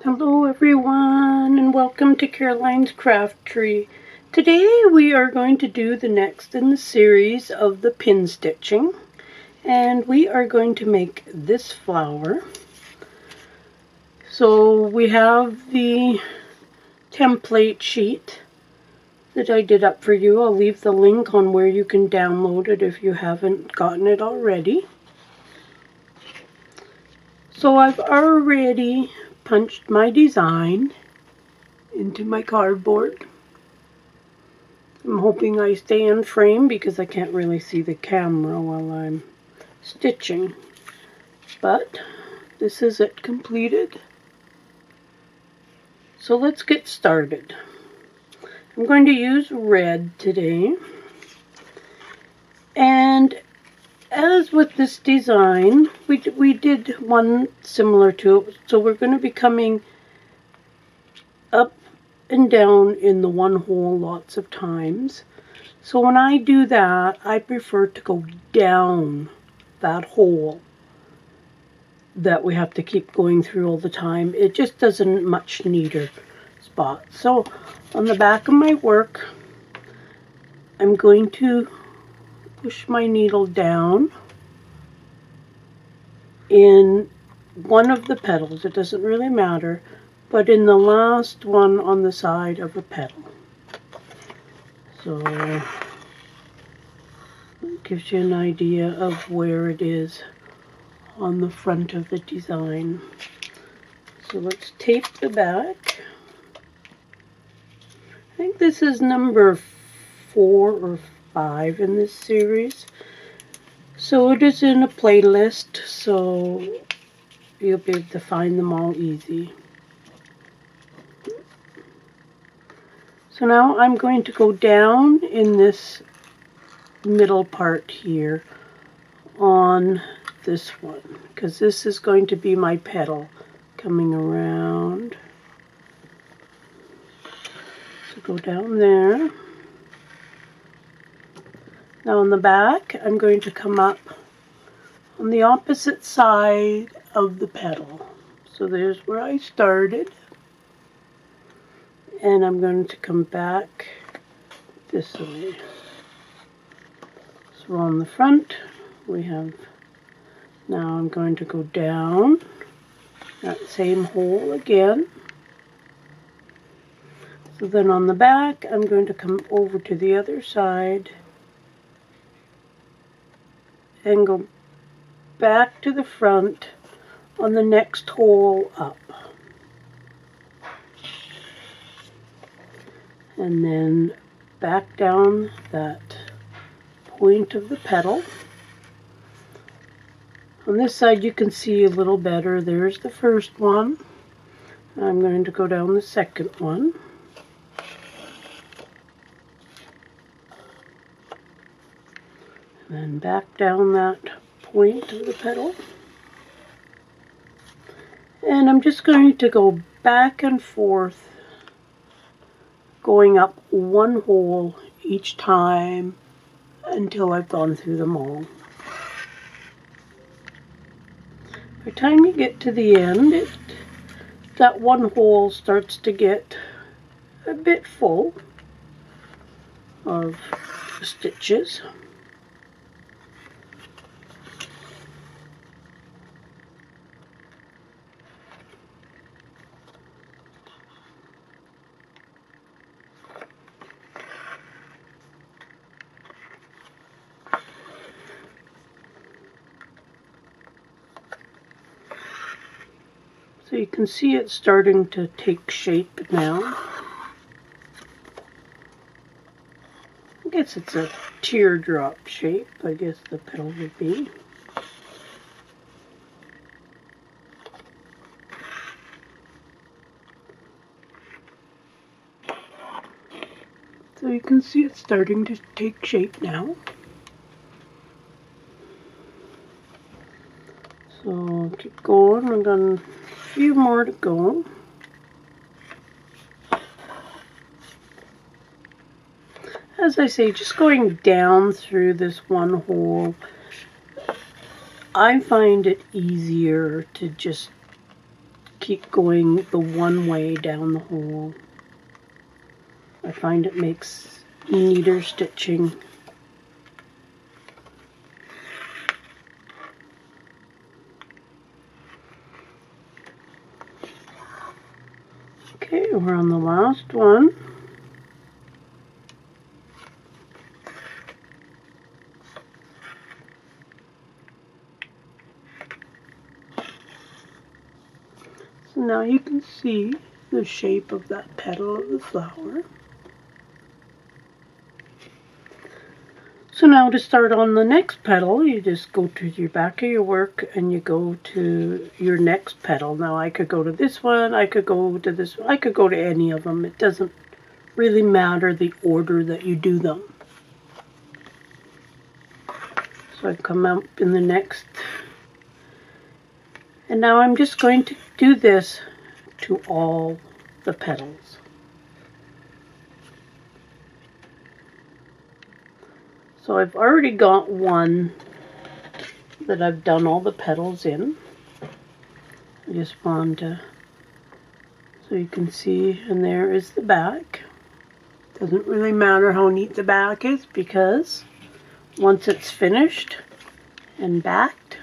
Hello everyone and welcome to Caroline's Craft Tree. Today we are going to do the next in the series of the pin stitching, and we are going to make this flower. So we have the template sheet that I did up for you. I'll leave the link on where you can download it if you haven't gotten it already. So I've already punched my design into my cardboard. I'm hoping I stay in frame because I can't really see the camera while I'm stitching. But this is it completed. So let's get started. I'm going to use red today. And as with this design, we did one similar to it, so we're going to be coming up and down in the one hole lots of times. So when I do that, I prefer to go down that hole that we have to keep going through all the time. It just does a much neater spot. So on the back of my work, I'm going to push my needle down in one of the petals. It doesn't really matter, but in the last one on the side of a petal. So it gives you an idea of where it is on the front of the design. So let's tape the back. I think this is number 4 or 5 in this series. So it is in a playlist, so you'll be able to find them all easy. So now I'm going to go down in this middle part here on this one, because this is going to be my petal coming around. So go down there. Now on the back, I'm going to come up on the opposite side of the petal. So there's where I started. And I'm going to come back this way. So on the front, we have, now I'm going to go down that same hole again. So then on the back, I'm going to come over to the other side and go back to the front on the next hole up. And then back down that point of the petal. On this side you can see a little better. There's the first one. I'm going to go down the second one. And then back down that point of the petal. And I'm just going to go back and forth, going up one hole each time until I've gone through them all. By the time you get to the end, that one hole starts to get a bit full of stitches. So you can see it starting to take shape now. I guess it's a teardrop shape, I guess the petal would be. So you can see it's starting to take shape now. So keep going, I've got a few more to go. As I say, just going down through this one hole, I find it easier to just keep going the one way down the hole. I find it makes neater stitching. Okay, we're on the last one. So now you can see the shape of that petal of the flower. So now to start on the next petal, you just go to your back of your work and you go to your next petal. Now I could go to this one, I could go to this one, I could go to any of them. It doesn't really matter the order that you do them. So I come up in the next, and now I'm just going to do this to all the petals. So I've already got one that I've done all the petals in. I just want to, so you can see, and there is the back. Doesn't really matter how neat the back is, because once it's finished and backed,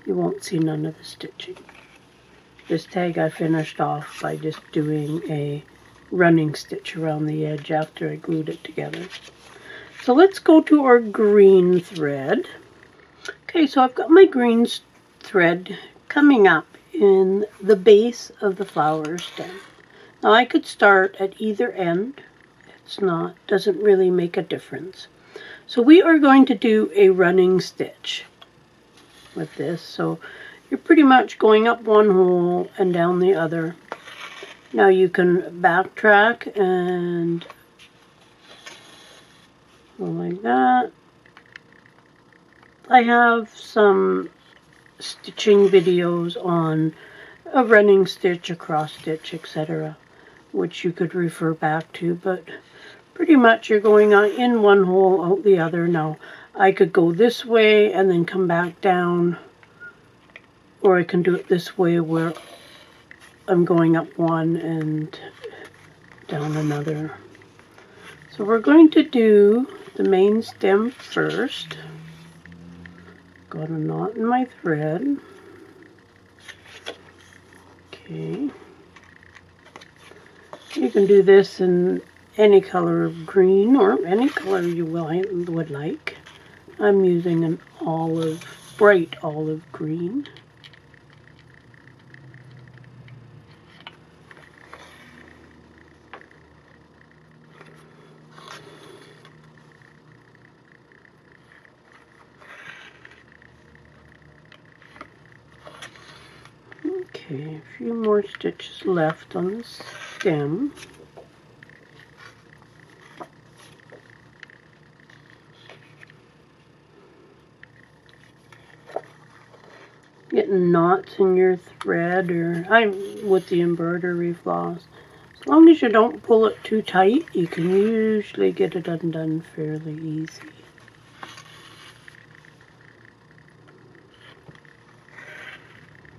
you won't see none of the stitching. This tag I finished off by just doing a running stitch around the edge after I glued it together. So let's go to our green thread. Okay, so I've got my green thread coming up in the base of the flower stem. Now I could start at either end. Doesn't really make a difference. So we are going to do a running stitch with this. So you're pretty much going up one hole and down the other. Now you can backtrack and go like that. I have some stitching videos on a running stitch, a cross stitch, etc., which you could refer back to, but pretty much you're going on in one hole, out the other. Now I could go this way and then come back down, or I can do it this way where I'm going up one and down another. So we're going to do the main stem first. Got a knot in my thread. Okay. You can do this in any color of green or any color you would like. I'm using an bright olive green. Okay, a few more stitches left on the stem. Getting knots in your thread, or I'm with the embroidery floss. As long as you don't pull it too tight, you can usually get it undone fairly easy.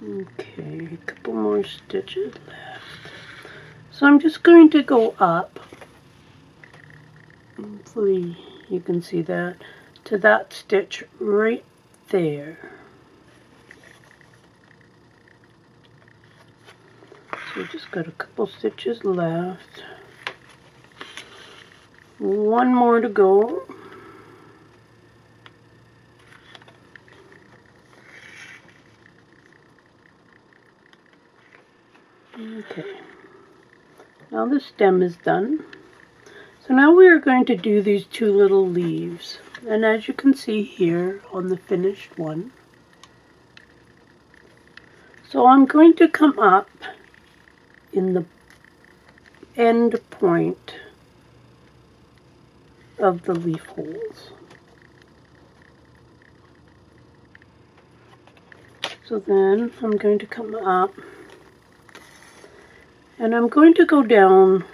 Okay, a couple more stitches left. So I'm just going to go up, hopefully you can see that, to that stitch right there. So we just got a couple stitches left. One more to go. Okay, now the stem is done. So now we are going to do these two little leaves. And as you can see here on the finished one, so I'm going to come up in the end point of the leaf holes. So then I'm going to come up and I'm going to go down.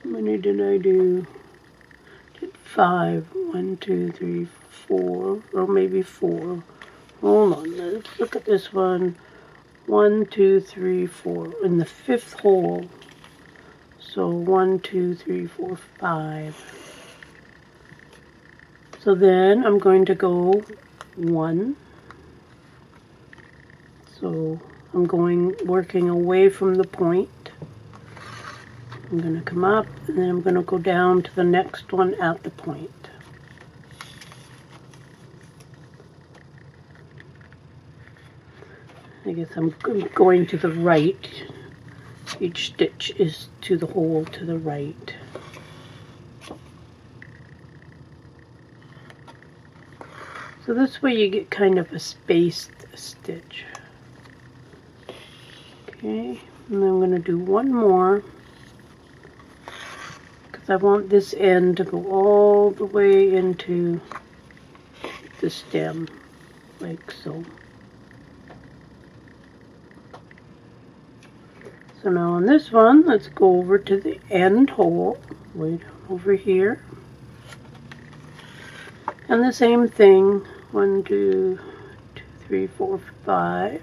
How many did I do? Did 5. 1, 2, 3, 4, or maybe 4. Hold on, let's look at this one. 1, 2, 3, 4 in the 5th hole. So 1, 2, 3, 4, 5. So then I'm going to go 1. So I'm working away from the point. I'm going to come up, and then I'm going to go down to the next one at the point. I guess I'm going to the right. Each stitch is to the hole to the right. So this way you get kind of a spaced stitch. Okay, and then I'm going to do one more. I want this end to go all the way into the stem, like so. So now on this one, let's go over to the end hole, way down over here. And the same thing, 1, 2, 3, 4, 5.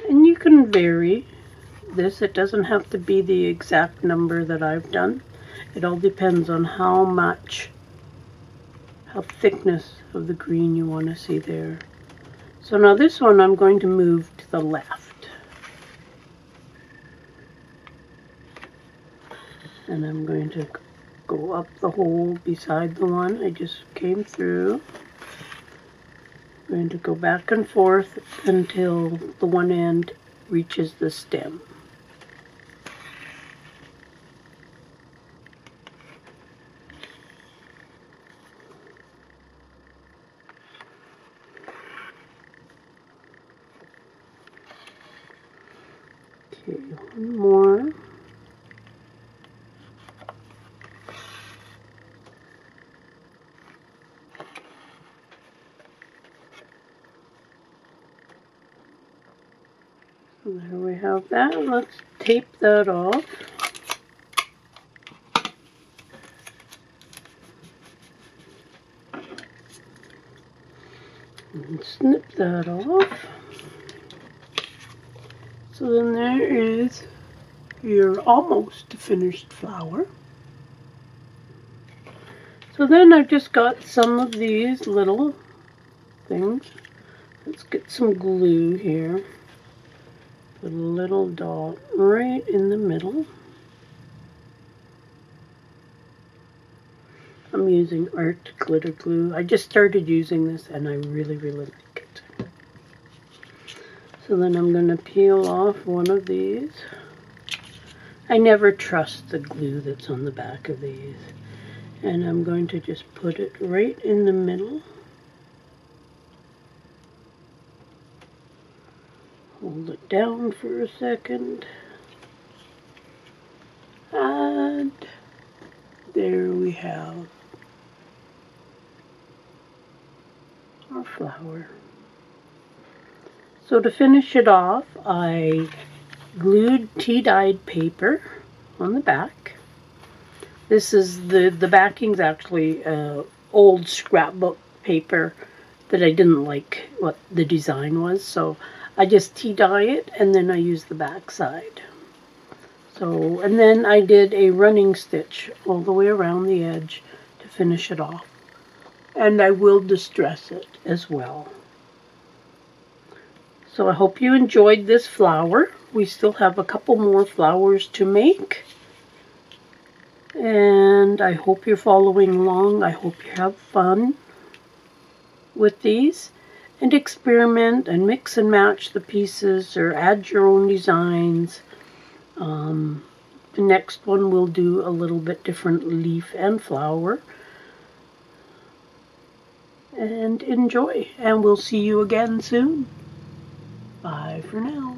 And you can vary this. It doesn't have to be the exact number that I've done. It all depends on how thickness of the green you want to see there. So now this one I'm going to move to the left. And I'm going to go up the hole beside the one I just came through. I'm going to go back and forth until the one end reaches the stem. Okay, one more. There we have that. Let's tape that off. And snip that off. So then there is your almost finished flower. So then I've just got some of these little things. Let's get some glue here. Put a little dot right in the middle. I'm using Art Glitter Glue. I just started using this and I really, really like it. So then I'm going to peel off one of these. I never trust the glue that's on the back of these. And I'm going to just put it right in the middle. Hold it down for a second. And there we have our flower. So to finish it off, I glued tea-dyed paper on the back. This is the backing's actually old scrapbook paper that I didn't like what the design was, so I just tea-dye it and then I use the back side. So, and then I did a running stitch all the way around the edge to finish it off. And I will distress it as well. So I hope you enjoyed this flower. We still have a couple more flowers to make. And I hope you're following along. I hope you have fun with these. And experiment and mix and match the pieces or add your own designs. The next one will do a little bit different leaf and flower. And enjoy. And we'll see you again soon. Bye for now.